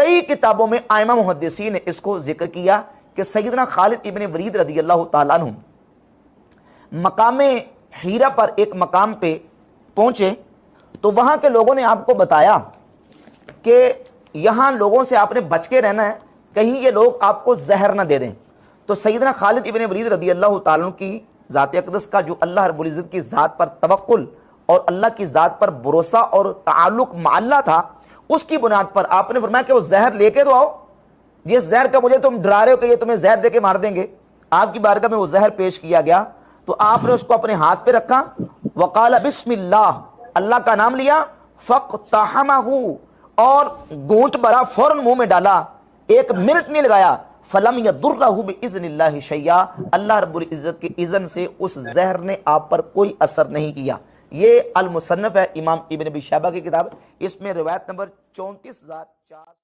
कई किताबों में आइमा मुहद्दिसीन ने इसको जिक्र किया कि सैयदना खालिद इब्न वलीद रज़ी अल्लाह ताला अन्हु मकाम हीरा पर एक मकाम पे पहुंचे तो वहां के लोगों ने आपको बताया कि यहाँ लोगों से आपने बच के रहना है, कहीं ये लोग आपको जहर ना दे दें। तो सैयदना खालिद इब्न वलीद रज़ी अल्लाह ताला अन्हु की ज़ात अक़दस का जो अल्लाह रब्बुल इज़्ज़त की ज़ात पर तवक्कुल और अल्लाह की ज़ात पर भरोसा और ताल्लुक़ माल्ला था, उसकी बुनियाद पर आपने फरमाया कि वो जहर लेके तो आओ, जिस जहर का मुझे तुम डरा रहे हो कि ये तुम्हें जहर देके मार देंगे। आपकी बारगाह में वो जहर पेश किया गया तो आपने उसको अपने हाथ पे रखा, वक़ाल बिस्मिल्लाह, अल्लाह का नाम लिया, फ़क़्तहमहु, और घूंट भरा, फौरन मुंह में डाला, 1 मिनट नहीं लगाया। फलम यदुर्रहु बिइज़्निल्लाहि शैया, अल्लाह रब्बुल इज़्ज़त के इज़्न से उस जहर ने आप पर कोई असर नहीं किया। ये अल मुसन्नफ है इमाम इब्न अबी शैबा की किताब, इसमें रिवायत नंबर 34,400।